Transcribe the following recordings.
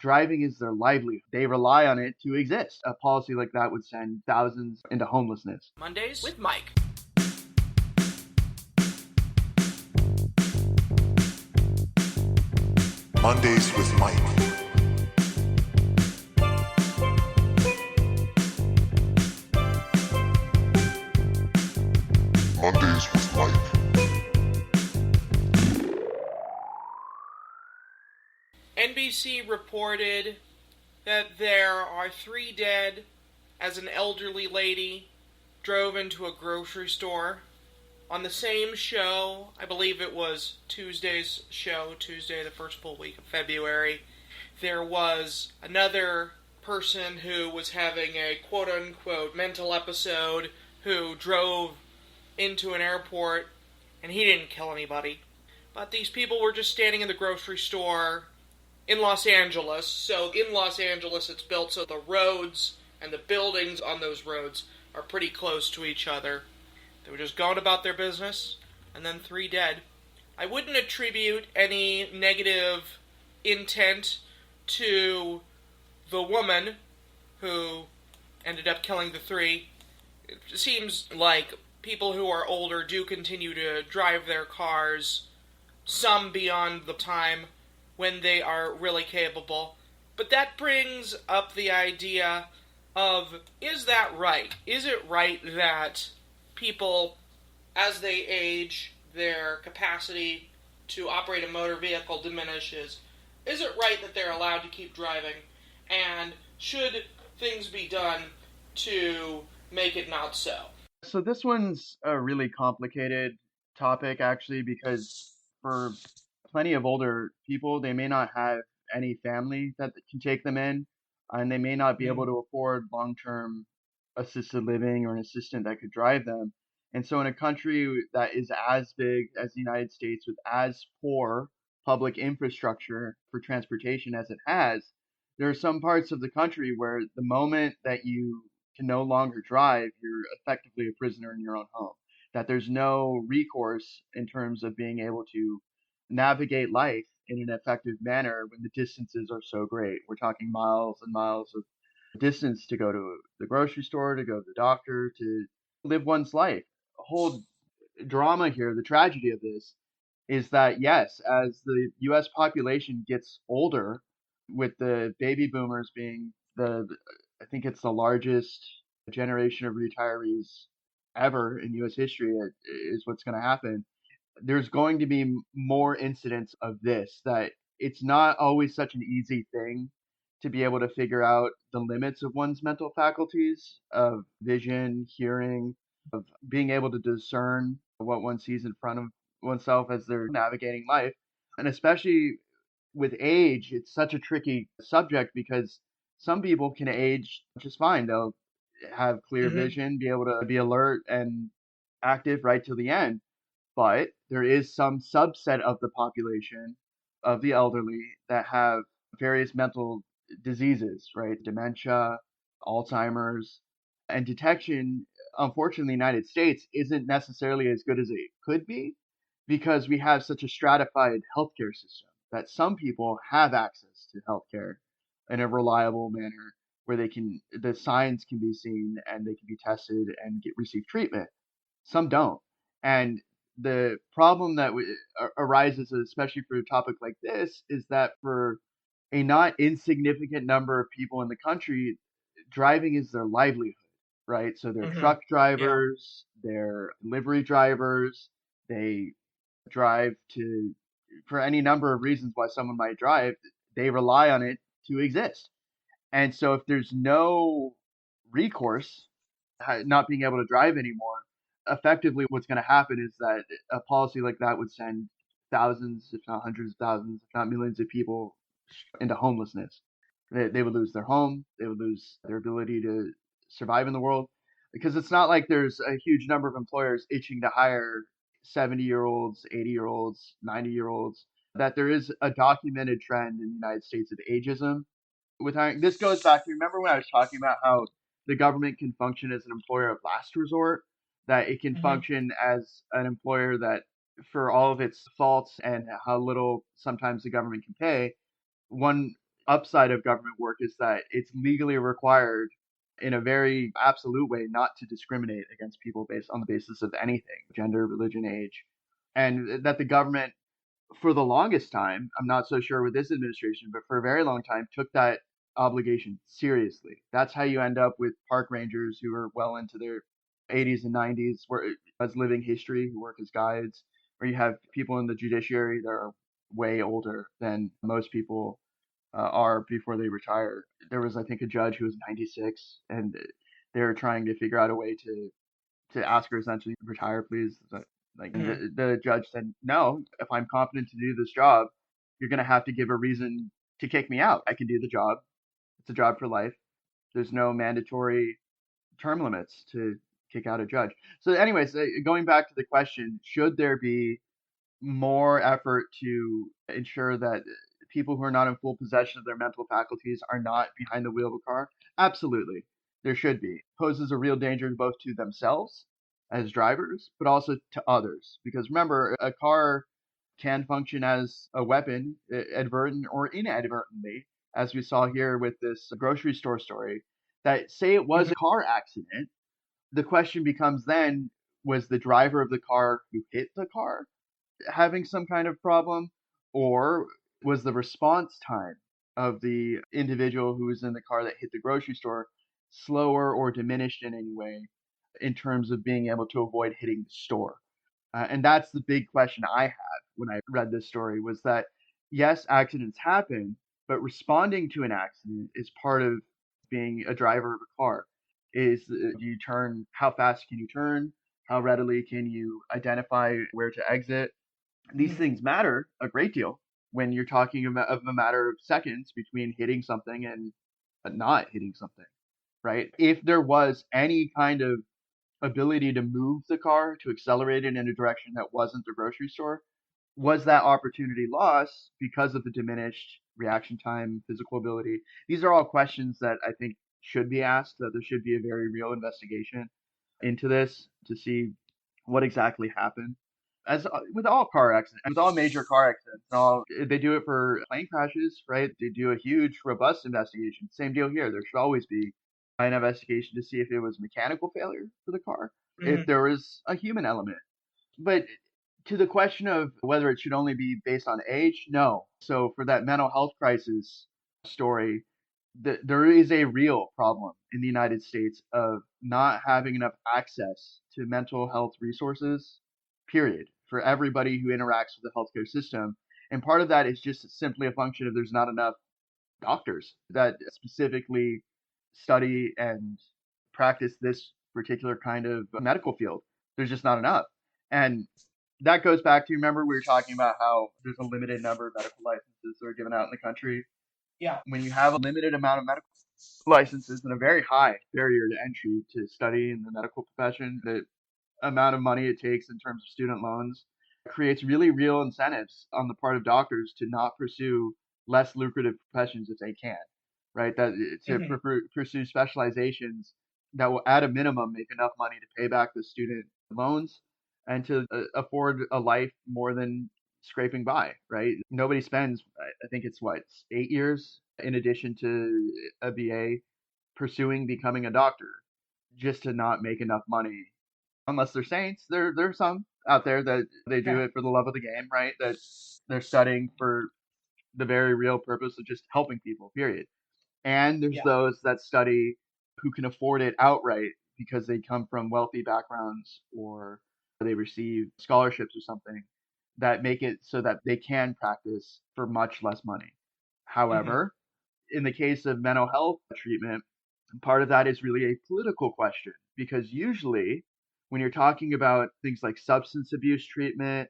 driving is their livelihood. They rely on it to exist. A policy like that would send thousands into homelessness. Mondays with Mike. Mondays with Mike. Mondays with Mike. NBC reported that there are 3 dead as an elderly lady drove into a grocery store. On the same show, I believe it was Tuesday's show, Tuesday, the first full week of February, there was another person who was having a quote-unquote mental episode who drove into an airport, and he didn't kill anybody. But these people were just standing in the grocery store in Los Angeles. So in Los Angeles, it's built so the roads and the buildings on those roads are pretty close to each other. They were just going about their business, and then 3 dead. I wouldn't attribute any negative intent to the woman who ended up killing the 3. It seems like people who are older do continue to drive their cars, some beyond the time when they are really capable. But that brings up the idea of, is that right? Is it right that people, as they age, their capacity to operate a motor vehicle diminishes? Is it right that they're allowed to keep driving? And should things be done to make it not so? So this one's a really complicated topic, actually, because for plenty of older people, they may not have any family that can take them in, and they may not be able to afford long-term assisted living or an assistant that could drive them. And so in a country that is as big as the United States with as poor public infrastructure for transportation as it has, there are some parts of the country where the moment that you can no longer drive, you're effectively a prisoner in your own home. That there's no recourse in terms of being able to navigate life in an effective manner when the distances are so great. We're talking miles and miles of distance to go to the grocery store, to go to the doctor, to live one's life. The whole drama here, the tragedy of this, is that yes, as the US population gets older, with the baby boomers being I think it's the largest generation of retirees ever in US history, is what's going to happen. There's going to be more incidents of this, that it's not always such an easy thing to be able to figure out the limits of one's mental faculties of vision, hearing, of being able to discern what one sees in front of oneself as they're navigating life. And especially with age, it's such a tricky subject because some people can age just fine. They'll have clear vision, be able to be alert and active right till the end. But there is some subset of the population of the elderly that have various mental diseases, right? Dementia, Alzheimer's, and detection, unfortunately, in the United States isn't necessarily as good as it could be because we have such a stratified healthcare system that some people have access to healthcare in a reliable manner where the signs can be seen and they can be tested and receive treatment. Some don't. And the problem that arises, especially for a topic like this, is that for a not insignificant number of people in the country, driving is their livelihood, right? So they're truck drivers, they're delivery drivers, they drive for any number of reasons why someone might drive, they rely on it to exist. And so if there's no recourse, not being able to drive anymore, effectively what's going to happen is that a policy like that would send thousands, if not hundreds of thousands, if not millions of people into homelessness. They would lose their home. They would lose their ability to survive in the world, because it's not like there's a huge number of employers itching to hire 70-year-olds, 80-year-olds, 90-year-olds, that there is a documented trend in the United States of ageism with hiring. This goes back to, remember when I was talking about how the government can function as an employer of last resort, that it can function as an employer that, for all of its faults and how little sometimes the government can pay, one upside of government work is that it's legally required in a very absolute way not to discriminate against people based on the basis of anything, gender, religion, age, and that the government for the longest time, I'm not so sure with this administration, but for a very long time, took that obligation seriously. That's how you end up with park rangers who are well into their 80s and 90s, where as living history, who work as guides, or you have people in the judiciary that are way older than most people are before they retire. There was, I think, a judge who was 96, and they were trying to figure out a way to ask her essentially retire, please. Like Mhm. the judge said, no, if I'm competent to do this job, you're gonna have to give a reason to kick me out. I can do the job. It's a job for life. There's no mandatory term limits to kick out a judge. So, anyways, going back to the question, should there be more effort to ensure that people who are not in full possession of their mental faculties are not behind the wheel of a car? Absolutely. There should be. It poses a real danger both to themselves as drivers, but also to others. Because remember, a car can function as a weapon, advertent or inadvertently, as we saw here with this grocery store story. That say it was Mhm. a car accident, the question becomes then, was the driver of the car who hit the car having some kind of problem, or was the response time of the individual who was in the car that hit the grocery store slower or diminished in any way in terms of being able to avoid hitting the store? And that's the big question I had when I read this story was that yes, accidents happen, but responding to an accident is part of being a driver of a car. Is do you turn? How fast can you turn? How readily can you identify where to exit? These Mhm. things matter a great deal when you're talking about of a matter of seconds between hitting something and not hitting something, right? If there was any kind of ability to move the car to accelerate it in a direction that wasn't the grocery store, was that opportunity lost because of the diminished reaction time, physical ability? These are all questions that I think should be asked, that there should be a very real investigation into this to see what exactly happened. As with all car accidents, with all major car accidents, they do it for plane crashes, right? They do a huge, robust investigation. Same deal here. There should always be an investigation to see if it was mechanical failure for the car, if Mhm. there was a human element. But to the question of whether it should only be based on age, no. So for that mental health crisis story, there is a real problem in the United States of not having enough access to mental health resources, period, for everybody who interacts with the healthcare system. And part of that is just simply a function of there's not enough doctors that specifically study and practice this particular kind of medical field. There's just not enough. And that goes back to, remember, we were talking about how there's a limited number of medical licenses that are given out in the country. Yeah. When you have a limited amount of medical licenses and a very high barrier to entry to study in the medical profession, the amount of money it takes in terms of student loans creates really real incentives on the part of doctors to not pursue less lucrative professions if they can, right? That to Mhm. pursue specializations that will, at a minimum, make enough money to pay back the student loans and to afford a life more than scraping by, right? Nobody spends, I think it's what, 8 years in addition to a BA pursuing becoming a doctor just to not make enough money unless they're saints. There's some out there that they do Yeah. it for the love of the game, right? That they're studying for the very real purpose of just helping people, period. And there's Yeah. those that study who can afford it outright because they come from wealthy backgrounds or they receive scholarships or something that make it so that they can practice for much less money. Mhm. However, in the case of mental health treatment, part of that is really a political question because usually when you're talking about things like substance abuse treatment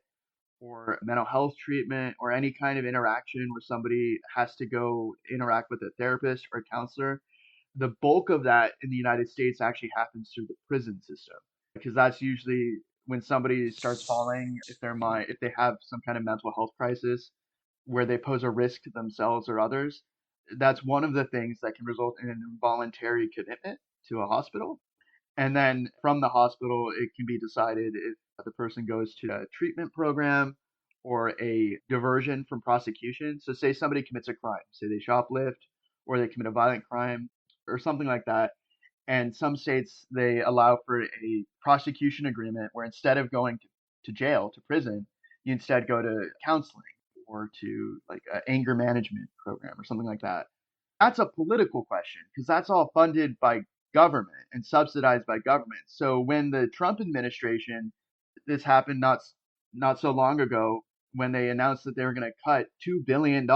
or mental health treatment or any kind of interaction where somebody has to go interact with a therapist or a counselor, the bulk of that in the United States actually happens through the prison system because that's usually when somebody starts falling if they have some kind of mental health crisis where they pose a risk to themselves or others. That's one of the things that can result in an involuntary commitment to a hospital. And then from the hospital, it can be decided if the person goes to a treatment program or a diversion from prosecution. So say somebody commits a crime, say they shoplift or they commit a violent crime or something like that. And some states, they allow for a prosecution agreement where instead of going to jail, to prison, you instead go to counseling or to like an anger management program or something like that. That's a political question because that's all funded by government and subsidized by government. So when the Trump administration, this happened not so long ago when they announced that they were going to cut $2 billion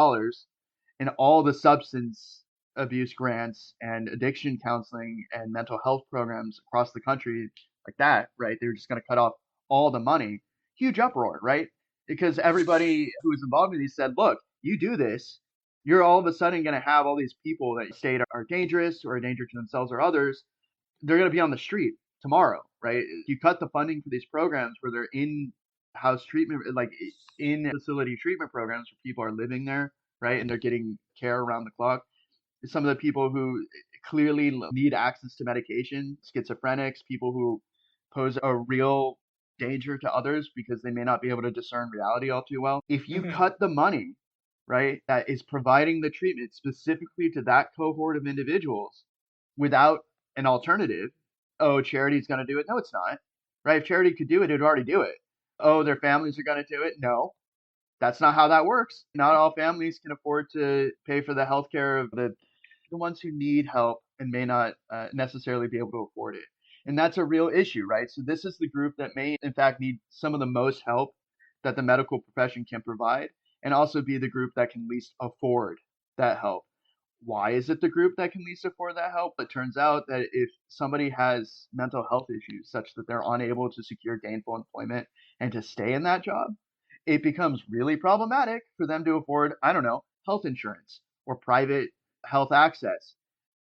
in all the substance abuse grants and addiction counseling and mental health programs across the country like that, right? They were just going to cut off all the money. Huge uproar, right? Because everybody who was involved in these said, look, you do this, you're all of a sudden going to have all these people that state are dangerous or a danger to themselves or others. They're going to be on the street tomorrow, right? You cut the funding for these programs where they're in house treatment, like in facility treatment programs where people are living there, right? And they're getting care around the clock. Some of the people who clearly need access to medication, schizophrenics, people who pose a real danger to others because they may not be able to discern reality all too well. If you cut the money, right, that is providing the treatment specifically to that cohort of individuals without an alternative, oh, charity's going to do it. No, it's not. Right? If charity could do it, it'd already do it. Oh, their families are going to do it. No, that's not how that works. Not all families can afford to pay for the health care of the ones who need help and may not necessarily be able to afford it. And that's a real issue, right? So this is the group that may, in fact, need some of the most help that the medical profession can provide, and also be the group that can least afford that help. Why is it the group that can least afford that help? It turns out that if somebody has mental health issues such that they're unable to secure gainful employment and to stay in that job, it becomes really problematic for them to afford, I don't know, health insurance or private health access.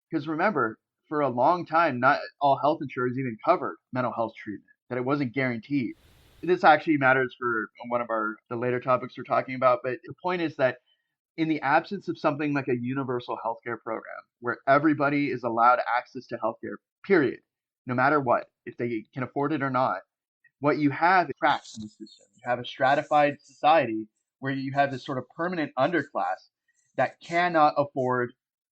Because remember, for a long time, not all health insurers even covered mental health treatment, that it wasn't guaranteed. This actually matters for one of the later topics we're talking about. But the point is that in the absence of something like a universal healthcare program where everybody is allowed access to healthcare, period, no matter what, if they can afford it or not, what you have is cracks in the system. You have a stratified society where you have this sort of permanent underclass that cannot afford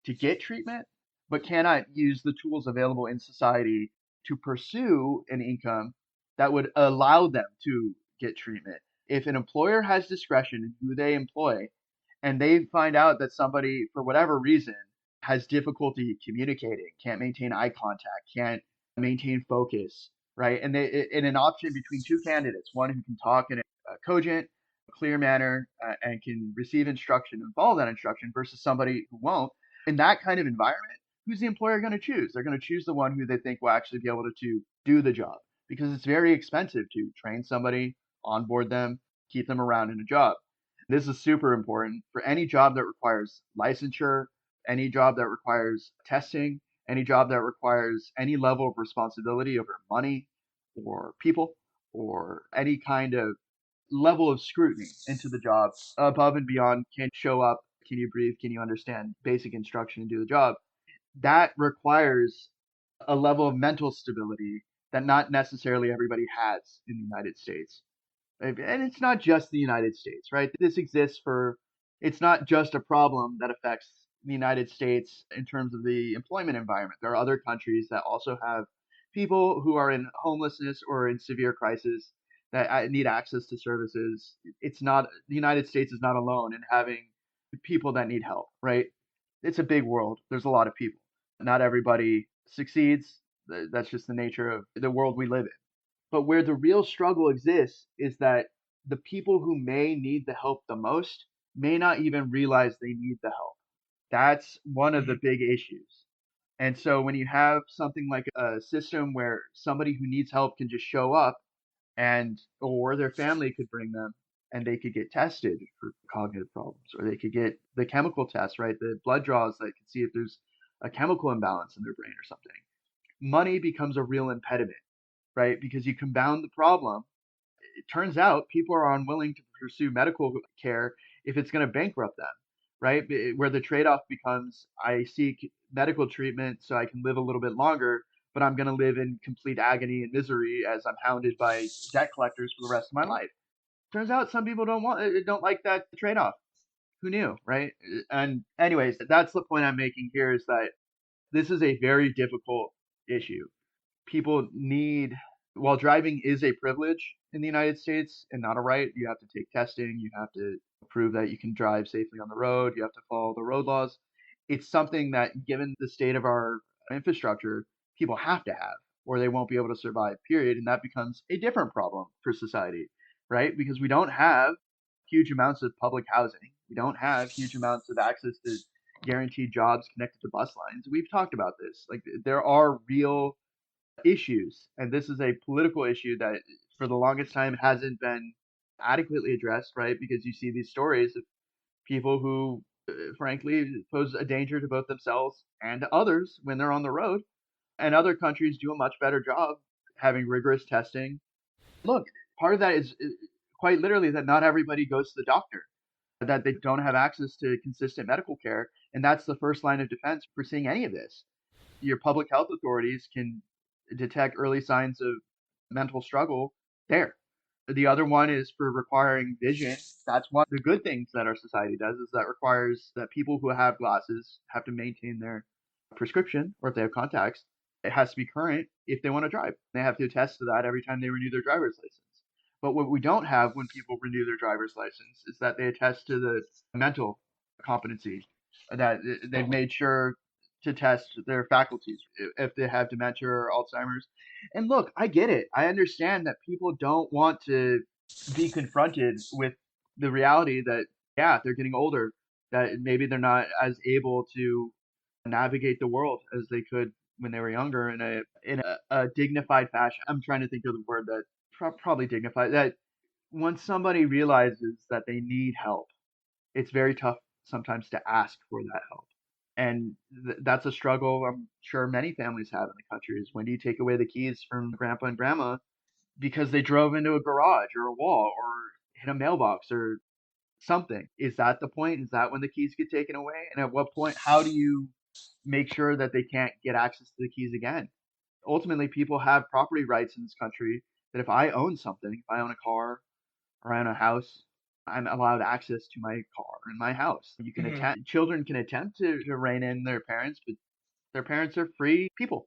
to get treatment, but cannot use the tools available in society to pursue an income that would allow them to get treatment. If an employer has discretion in who they employ, and they find out that somebody, for whatever reason, has difficulty communicating, can't maintain eye contact, can't maintain focus, right? And they in an option between two candidates, one who can talk in a cogent, clear manner and can receive instruction and follow that instruction versus somebody who won't. In that kind of environment, who's the employer going to choose? They're going to choose the one who they think will actually be able to do the job because it's very expensive to train somebody, onboard them, keep them around in a job. This is super important for any job that requires licensure, any job that requires testing, any job that requires any level of responsibility over money or people or any kind of level of scrutiny into the job above and beyond can show up, can you breathe, can you understand basic instruction and do the job. That requires a level of mental stability that not necessarily everybody has in the United States. And it's not just the United States, right? This exists it's not just a problem that affects the United States in terms of the employment environment. There are other countries that also have people who are in homelessness or in severe crisis that need access to services. It's not, the United States is not alone in having people that need help, right? It's a big world. There's a lot of people. Not everybody succeeds. That's just the nature of the world we live in. But where the real struggle exists is that the people who may need the help the most may not even realize they need the help. That's one of the big issues. And so when you have something like a system where somebody who needs help can just show up and or their family could bring them and they could get tested for cognitive problems or they could get the chemical test, right? The blood draws that can see if there's a chemical imbalance in their brain or something. Money becomes a real impediment, right? Because you compound the problem. It turns out people are unwilling to pursue medical care if it's going to bankrupt them, right? Where the trade off becomes I seek medical treatment so I can live a little bit longer, but I'm going to live in complete agony and misery as I'm hounded by debt collectors for the rest of my life. Turns out some people don't like that trade-off. Who knew, right? And anyways, that's the point I'm making here, is that this is a very difficult issue. People need, while driving is a privilege in the United States and not a right, you have to take testing, you have to prove that you can drive safely on the road, you have to follow the road laws. It's something that, given the state of our infrastructure, people have to have, or they won't be able to survive, period. And that becomes a different problem for society, right? Because we don't have huge amounts of public housing. We don't have huge amounts of access to guaranteed jobs connected to bus lines. We've talked about this. Like, there are real issues, and this is a political issue that for the longest time hasn't been adequately addressed, right? Because you see these stories of people who, frankly, pose a danger to both themselves and to others when they're on the road. And other countries do a much better job having rigorous testing. Look, part of that is quite literally that not everybody goes to the doctor, that they don't have access to consistent medical care. And that's the first line of defense for seeing any of this. Your public health authorities can detect early signs of mental struggle there. The other one is for requiring vision. That's one of the good things that our society does, is that requires that people who have glasses have to maintain their prescription, or if they have contacts, it has to be current if they want to drive. They have to attest to that every time they renew their driver's license. But what we don't have when people renew their driver's license is that they attest to the mental competency, that they've made sure to test their faculties if they have dementia or Alzheimer's. And look, I get it. I understand that people don't want to be confronted with the reality that, yeah, they're getting older, that maybe they're not as able to navigate the world as they could when they were younger in a dignified fashion. I'm trying to think of the word that probably dignified. That when somebody realizes that they need help, it's very tough sometimes to ask for that help. And that's a struggle I'm sure many families have in the country, is when do you take away the keys from grandpa and grandma because they drove into a garage or a wall or hit a mailbox or something? Is that the point? Is that when the keys get taken away? And at what point, how do you make sure that they can't get access to the keys again? Ultimately, people have property rights in this country that if I own something, if I own a car or I own a house, I'm allowed access to my car and my house. You can attempt, children can attempt to rein in their parents, but their parents are free people.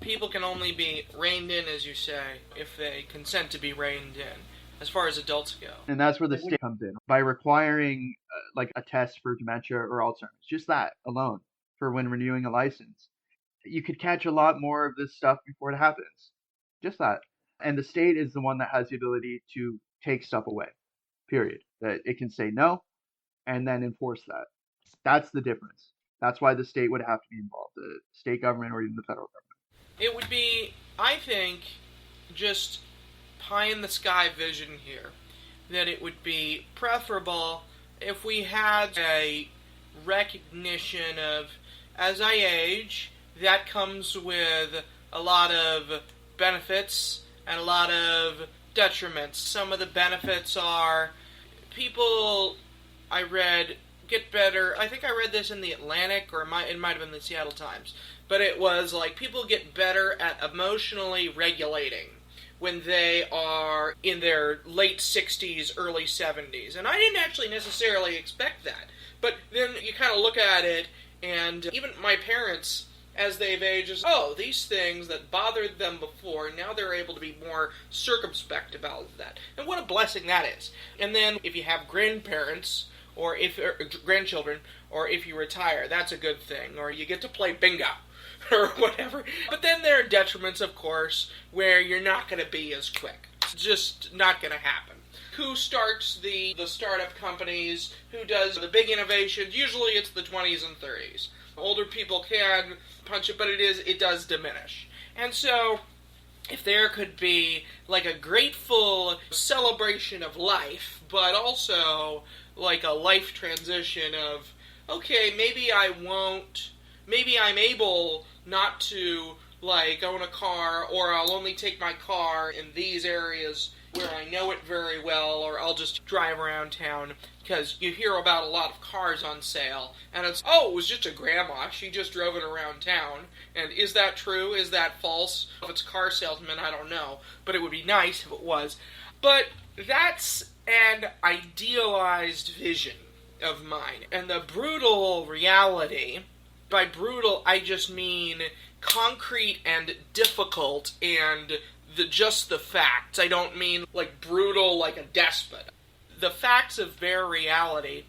People can only be reined in, as you say, if they consent to be reined in, as far as adults go. And that's where the state comes in, by requiring like a test for dementia or Alzheimer's. Just that alone, for when renewing a license. You could catch a lot more of this stuff before it happens. Just that. And the state is the one that has the ability to take stuff away, period. That it can say no and then enforce that. That's the difference. That's why the state would have to be involved, the state government or even the federal government. It would be, I think, just pie in the sky vision here, that it would be preferable if we had a recognition of, as I age, that comes with a lot of benefits and a lot of detriments. Some of the benefits are people, I read, get better. I think I read this in the Atlantic, or it might have been the Seattle Times. But it was like people get better at emotionally regulating when they are in their late 60s, early 70s. And I didn't actually necessarily expect that. But then you kind of look at it, and even my parents, as they've aged, these things that bothered them before, now they're able to be more circumspect about that. And what a blessing that is. And then if you have grandparents, or grandchildren, or if you retire, that's a good thing. Or you get to play bingo, or whatever. But then there are detriments, of course, where you're not going to be as quick. It's just not going to happen. Who starts the startup companies? Who does the big innovations? Usually it's the 20s and 30s. Older people can punch it, but it does diminish. And so, if there could be like a grateful celebration of life, but also like a life transition of, okay, maybe I'm able not to like own a car, or I'll only take my car in these areas where I know it very well, or I'll just drive around town, because you hear about a lot of cars on sale, and it was just a grandma, she just drove it around town. And is that true? Is that false? If it's a car salesman, I don't know, but it would be nice if it was. But that's an idealized vision of mine. And the brutal reality, by brutal, I just mean concrete and difficult and just the facts. I don't mean like brutal like a despot. The facts of bare reality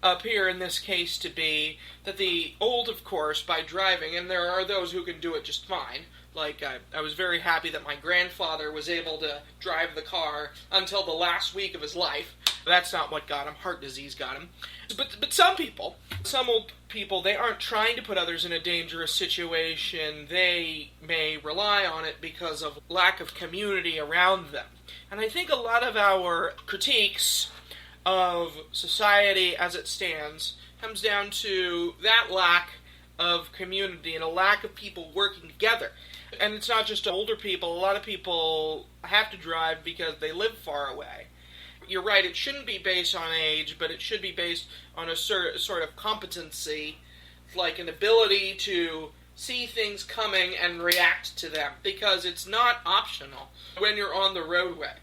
appear in this case to be that the old, of course, by driving, and there are those who can do it just fine. Like, I was very happy that my grandfather was able to drive the car until the last week of his life. That's not what got him. Heart disease got him. But some old people, they aren't trying to put others in a dangerous situation. They may rely on it because of lack of community around them. And I think a lot of our critiques of society as it stands comes down to that lack of community and a lack of people working together. And it's not just older people. A lot of people have to drive because they live far away. You're right, it shouldn't be based on age, but it should be based on a sort of competency, like an ability to see things coming and react to them, because it's not optional when you're on the roadway.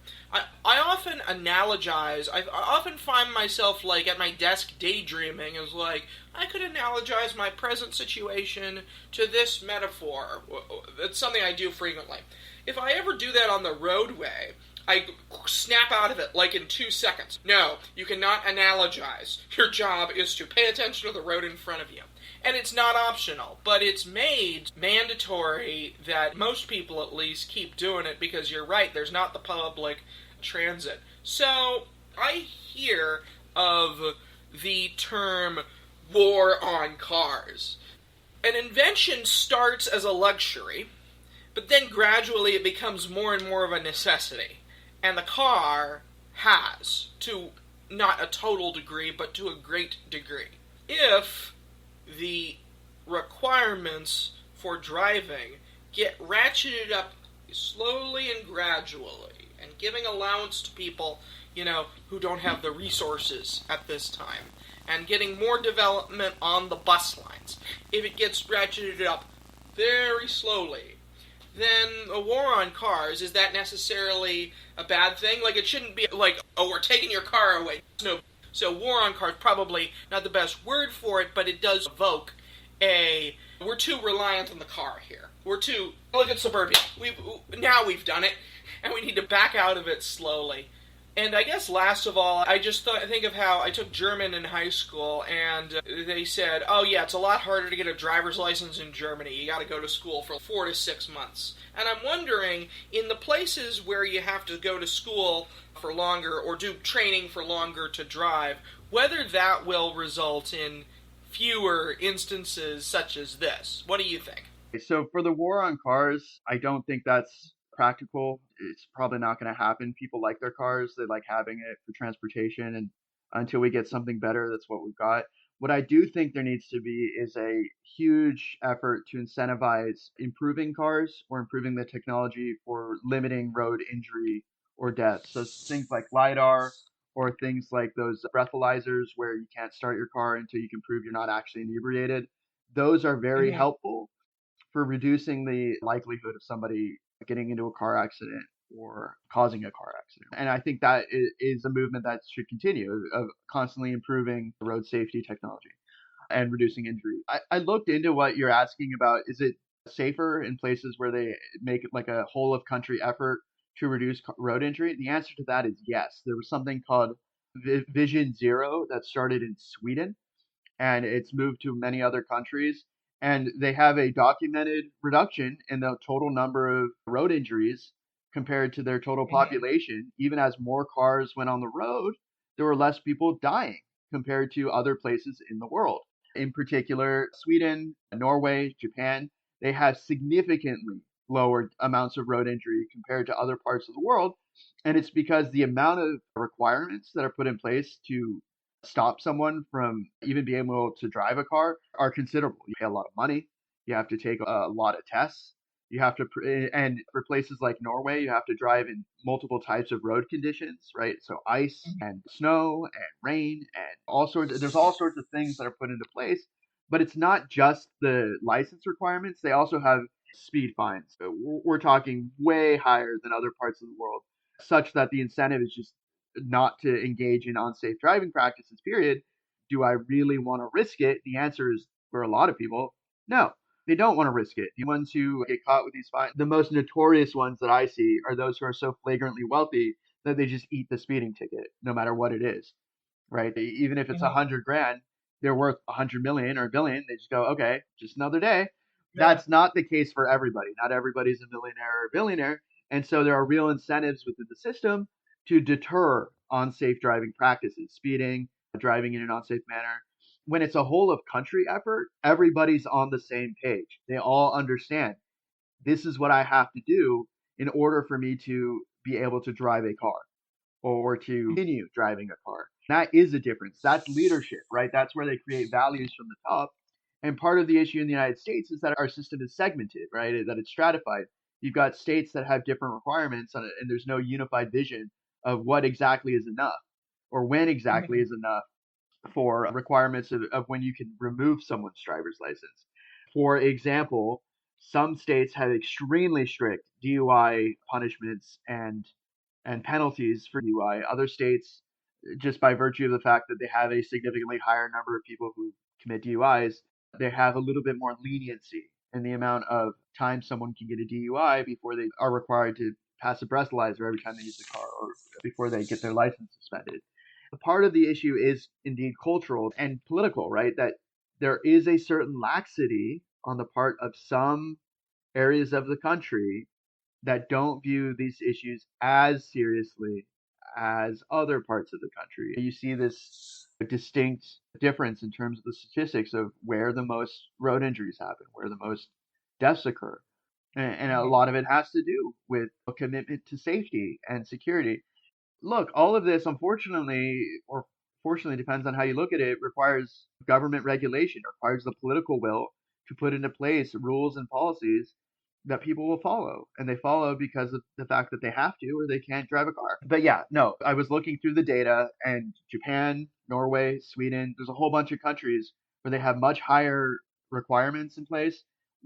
I often analogize, I often find myself like at my desk daydreaming as like, I could analogize my present situation to this metaphor. It's something I do frequently. If I ever do that on the roadway, I snap out of it like in 2 seconds. No, you cannot analogize. Your job is to pay attention to the road in front of you. And it's not optional, but it's made mandatory that most people at least keep doing it because you're right, there's not the public transit. So I hear of the term war on cars. An invention starts as a luxury, but then gradually it becomes more and more of a necessity. And the car has, to not a total degree, but to a great degree. If the requirements for driving get ratcheted up slowly and gradually, and giving allowance to people, who don't have the resources at this time, and getting more development on the bus lines, if it gets ratcheted up very slowly, then a war on cars, is that necessarily a bad thing? Like, it shouldn't be like, oh, we're taking your car away. No. So war on cars, probably not the best word for it, but it does evoke we're too reliant on the car here. Look at suburbia. We've done it, and we need to back out of it slowly. And I guess last of all, I just think of how I took German in high school, and they said, oh yeah, it's a lot harder to get a driver's license in Germany. You gotta go to school for 4 to 6 months. And I'm wondering, in the places where you have to go to school for longer, or do training for longer to drive, whether that will result in fewer instances such as this. What do you think? So for the war on cars, I don't think that's practical. It's probably not going to happen. People like their cars. They like having it for transportation. And until we get something better, that's what we've got. What I do think there needs to be is a huge effort to incentivize improving cars or improving the technology for limiting road injury or death. So things like LiDAR or things like those breathalyzers where you can't start your car until you can prove you're not actually inebriated. Those are very helpful for reducing the likelihood of somebody getting into a car accident or causing a car accident. And I think that is a movement that should continue, of constantly improving road safety technology and reducing injury. I looked into what you're asking about. Is it safer in places where they make it like a whole of country effort to reduce road injury? The answer to that is yes. There was something called Vision Zero that started in Sweden, and it's moved to many other countries. And they have a documented reduction in the total number of road injuries compared to their total population. Even as more cars went on the road, there were less people dying compared to other places in the world. In particular, Sweden, Norway, Japan, they have significantly lower amounts of road injury compared to other parts of the world. And it's because the amount of requirements that are put in place to stop someone from even being able to drive a car are considerable. You pay a lot of money. You have to take a lot of tests. You have to, and for places like Norway, you have to drive in multiple types of road conditions, right? So ice and snow and rain and there's all sorts of things that are put into place. But it's not just the license requirements. They also have speed fines. We're talking way higher than other parts of the world, such that the incentive is just not to engage in unsafe driving practices, period. Do I really want to risk it? The answer is, for a lot of people, no. They don't want to risk it. The ones who get caught with these fines, the most notorious ones that I see are those who are so flagrantly wealthy that they just eat the speeding ticket, no matter what it is, right? Even if it's 100 grand, they're worth 100 million or a billion. They just go, okay, just another day. That's not the case for everybody. Not everybody's a millionaire or a billionaire. And so there are real incentives within the system to deter unsafe driving practices, speeding, driving in an unsafe manner. When it's a whole of country effort, everybody's on the same page. They all understand this is what I have to do in order for me to be able to drive a car or to continue driving a car. That is a difference. That's leadership, right? That's where they create values from the top. And part of the issue in the United States is that our system is segmented, right? That it's stratified. You've got states that have different requirements, and there's no unified vision of what exactly is enough or when exactly is enough for requirements of when you can remove someone's driver's license. For example, some states have extremely strict DUI punishments and penalties for DUI. Other states, just by virtue of the fact that they have a significantly higher number of people who commit DUIs, they have a little bit more leniency in the amount of time someone can get a DUI before they are required to pass a breathalyzer every time they use the car or before they get their license suspended. Part of the issue is indeed cultural and political, right? That there is a certain laxity on the part of some areas of the country that don't view these issues as seriously as other parts of the country. You see this distinct difference in terms of the statistics of where the most road injuries happen, where the most deaths occur. And a lot of it has to do with a commitment to safety and security. Look, all of this, unfortunately, or fortunately, depends on how you look at it, requires government regulation, requires the political will to put into place rules and policies that people will follow. And they follow because of the fact that they have to or they can't drive a car. But yeah, no, I was looking through the data, and Japan, Norway, Sweden, there's a whole bunch of countries where they have much higher requirements in place,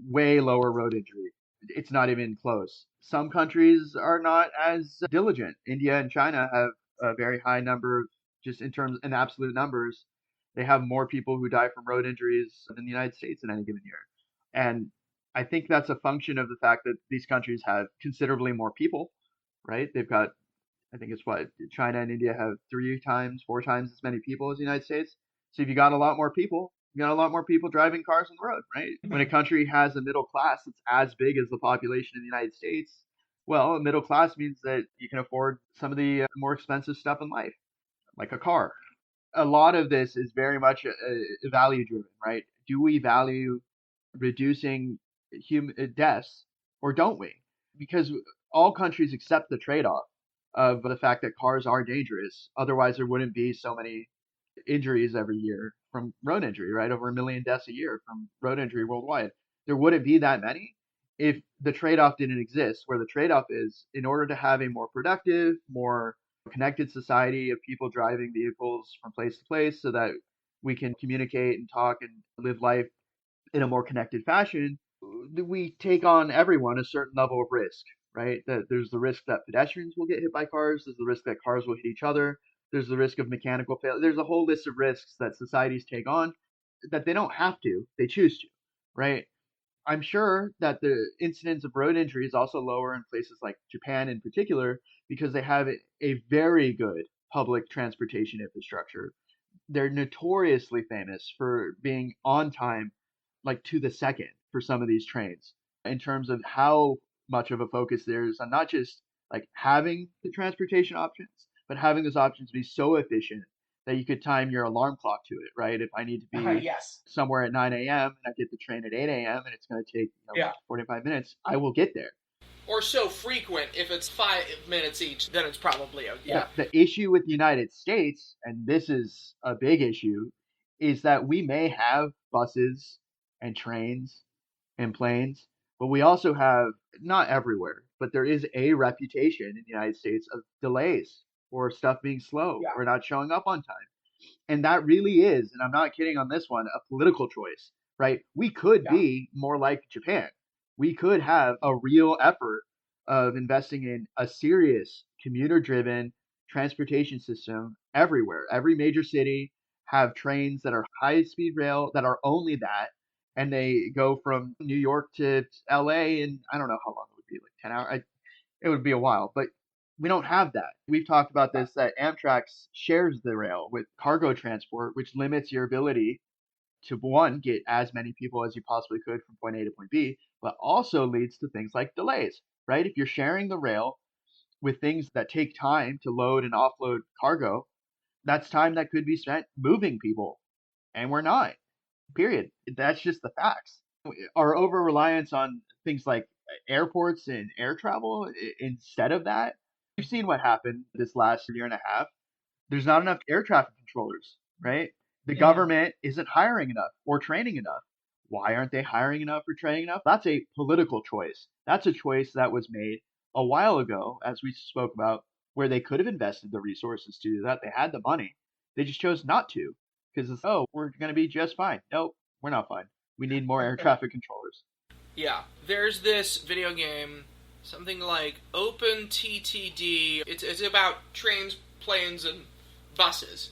way lower road injury. It's not even close. Some countries are not as diligent. India and China have a very high number of, just in absolute numbers, they have more people who die from road injuries than the United States in any given year. And I think that's a function of the fact that these countries have considerably more people, right? They've got, I think it's what, China and India have 3 times, 4 times as many people as the United States. So if you got a lot more people, you got a lot more people driving cars on the road, right? When a country has a middle class that's as big as the population of the United States, well, a middle class means that you can afford some of the more expensive stuff in life, like a car. A lot of this is very much value driven, right? Do we value reducing human deaths or don't we? Because all countries accept the trade off of the fact that cars are dangerous. Otherwise, there wouldn't be so many injuries every year from road injury, right? Over 1 million deaths a year from road injury worldwide. There wouldn't be that many if the trade off didn't exist, where the trade off is in order to have a more productive, more connected society of people driving vehicles from place to place so that we can communicate and talk and live life in a more connected fashion, we take on everyone a certain level of risk, right? That there's the risk that pedestrians will get hit by cars, there's the risk that cars will hit each other, there's the risk of mechanical failure. There's a whole list of risks that societies take on that they don't have to, they choose to, right? I'm sure that the incidence of road injury is also lower in places like Japan in particular because they have a very good public transportation infrastructure. They're notoriously famous for being on time, like to the second for some of these trains in terms of how much of a focus there is on not just like having the transportation options, but having those options be so efficient that you could time your alarm clock to it, right? If I need to be Yes. somewhere at 9 a.m. and I get the train at 8 a.m. and it's going to take 45 minutes, I will get there. Or so frequent, if it's 5 minutes each, then it's probably yeah. The issue with the United States, and this is a big issue, is that we may have buses and trains and planes, but we also have, not everywhere, but there is a reputation in the United States of delays or stuff being slow or not showing up on time. And that really is, and I'm not kidding on this one, a political choice, right? We could be more like Japan. We could have a real effort of investing in a serious commuter driven transportation system everywhere. Every major city have trains that are high speed rail that are only that, and they go from New York to LA in I don't know how long it would be, like 10 hours. It would be a while, but we don't have that. We've talked about this that Amtrak shares the rail with cargo transport, which limits your ability to one, get as many people as you possibly could from point A to point B, but also leads to things like delays, right? If you're sharing the rail with things that take time to load and offload cargo, that's time that could be spent moving people, and we're not. Period. That's just the facts. Our over reliance on things like airports and air travel instead of that, we've seen what happened this last year and a half. There's not enough air traffic controllers, right? The government isn't hiring enough or training enough. Why aren't they hiring enough or training enough? That's a political choice. That's a choice that was made a while ago, as we spoke about, where they could have invested the resources to do that. They had the money. They just chose not to because it's, oh, we're going to be just fine. Nope, we're not fine. We need more air traffic controllers. Yeah, there's this video game, something like OpenTTD. It's about trains, planes, and buses.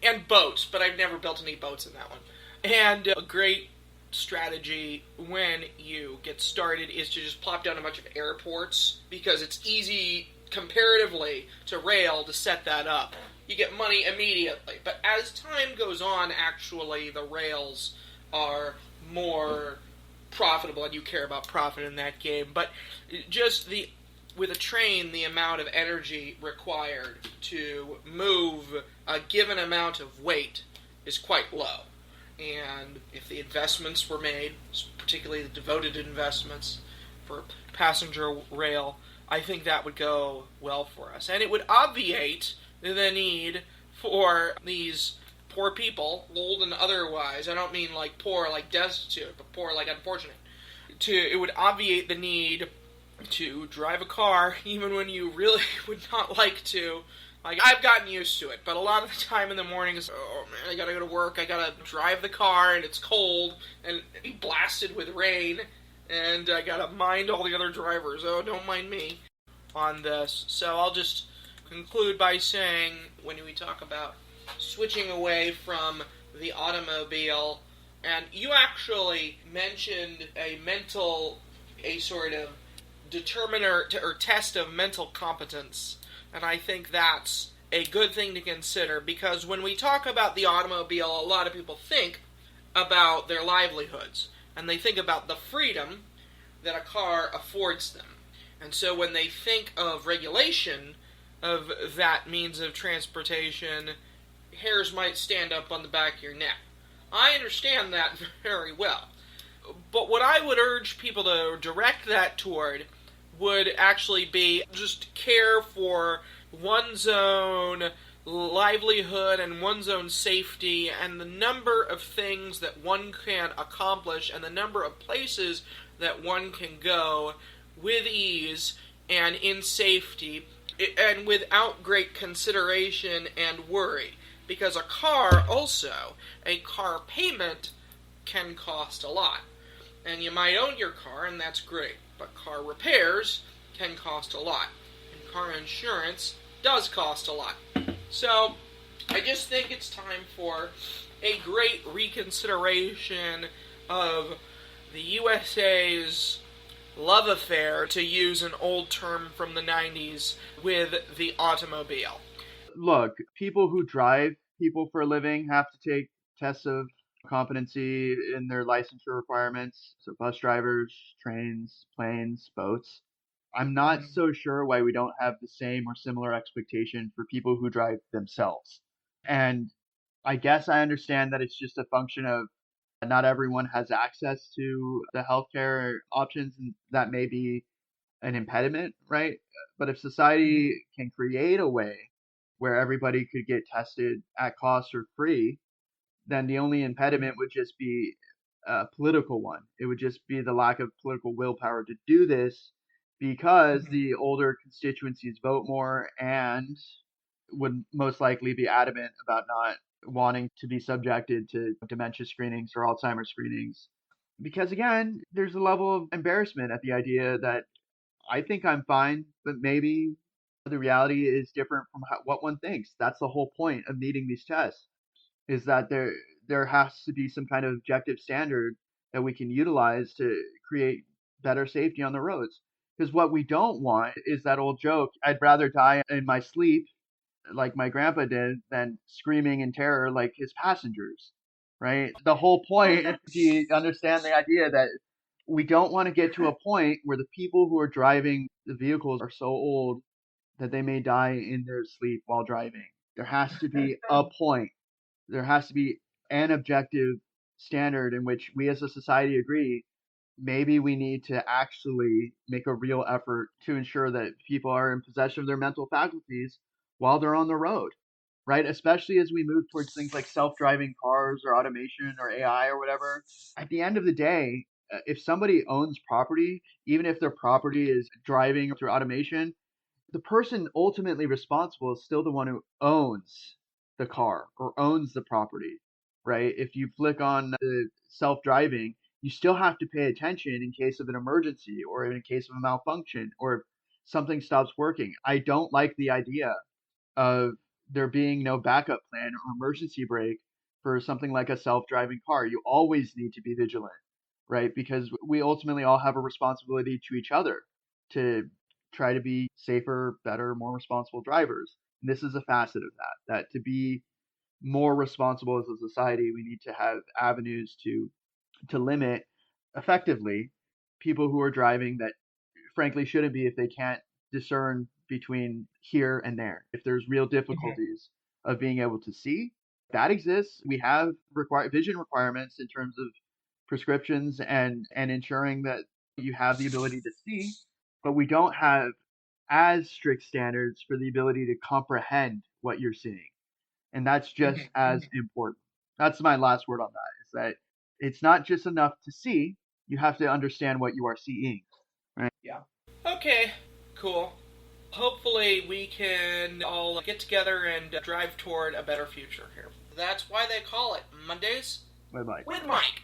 And boats, but I've never built any boats in that one. And a great strategy when you get started is to just plop down a bunch of airports, because it's easy comparatively to rail to set that up. You get money immediately. But as time goes on, actually, the rails are more profitable, and you care about profit in that game. But just with a train, the amount of energy required to move a given amount of weight is quite low. And if the investments were made, particularly the devoted investments for passenger rail, I think that would go well for us. And it would obviate the need for these poor people, old and otherwise. I don't mean like poor like destitute, but poor like unfortunate. It would obviate the need to drive a car even when you really would not like to. Like, I've gotten used to it, but a lot of the time in the morning is, oh man, I gotta go to work, I gotta drive the car, and it's cold, and be blasted with rain, and I gotta mind all the other drivers. Oh, don't mind me on this. So I'll just conclude by saying, when we talk about switching away from the automobile, and you actually mentioned a sort of determiner or test of mental competence. And I think that's a good thing to consider, because when we talk about the automobile, a lot of people think about their livelihoods, and they think about the freedom that a car affords them. And so when they think of regulation of that means of transportation, hairs might stand up on the back of your neck. I understand that very well. But what I would urge people to direct that toward would actually be just care for one's own livelihood and one's own safety, and the number of things that one can accomplish and the number of places that one can go with ease and in safety and without great consideration and worry. Because a car payment can cost a lot. And you might own your car, and that's great. But car repairs can cost a lot. And car insurance does cost a lot. So, I just think it's time for a great reconsideration of the USA's love affair, to use an old term from the 90s, with the automobile. Look, people who drive people for a living have to take tests of competency in their licensure requirements. So bus drivers, trains, planes, boats. I'm not so sure why we don't have the same or similar expectation for people who drive themselves. And I guess I understand that it's just a function of not everyone has access to the healthcare options, and that may be an impediment, right? But if society can create a way where everybody could get tested at cost or free, then the only impediment would just be a political one. It would just be the lack of political willpower to do this, because the older constituencies vote more and would most likely be adamant about not wanting to be subjected to dementia screenings or Alzheimer's screenings. Because again, there's a level of embarrassment at the idea that I think I'm fine, but maybe The reality is different from what one thinks. That's the whole point of needing these tests, is that there has to be some kind of objective standard that we can utilize to create better safety on the roads. Because what we don't want is that old joke, I'd rather die in my sleep like my grandpa did than screaming in terror like his passengers, right? The whole point, do you understand the idea that we don't want to get to a point where the people who are driving the vehicles are so old that they may die in their sleep while driving? There has to be a point. There has to be an objective standard in which we as a society agree maybe we need to actually make a real effort to ensure that people are in possession of their mental faculties while they're on the road, right? Especially as we move towards things like self-driving cars or automation or AI or whatever. At the end of the day, if somebody owns property, even if their property is driving through automation, the person ultimately responsible is still the one who owns the car or owns the property, right? If you flick on the self-driving, you still have to pay attention in case of an emergency or in case of a malfunction or if something stops working. I don't like the idea of there being no backup plan or emergency brake for something like a self-driving car. You always need to be vigilant, right? Because we ultimately all have a responsibility to each other to try to be safer, better, more responsible drivers. And this is a facet of that to be more responsible as a society, we need to have avenues to limit effectively people who are driving that frankly shouldn't be if they can't discern between here and there. If there's real difficulties of being able to see, that exists. We have vision requirements in terms of prescriptions and ensuring that you have the ability to see, but we don't have as strict standards for the ability to comprehend what you're seeing. And that's just as important. That's my last word on that, is that it's not just enough to see, you have to understand what you are seeing. Right? Yeah. Okay, cool. Hopefully we can all get together and drive toward a better future here. That's why they call it Mondays Bye bye. with Mike.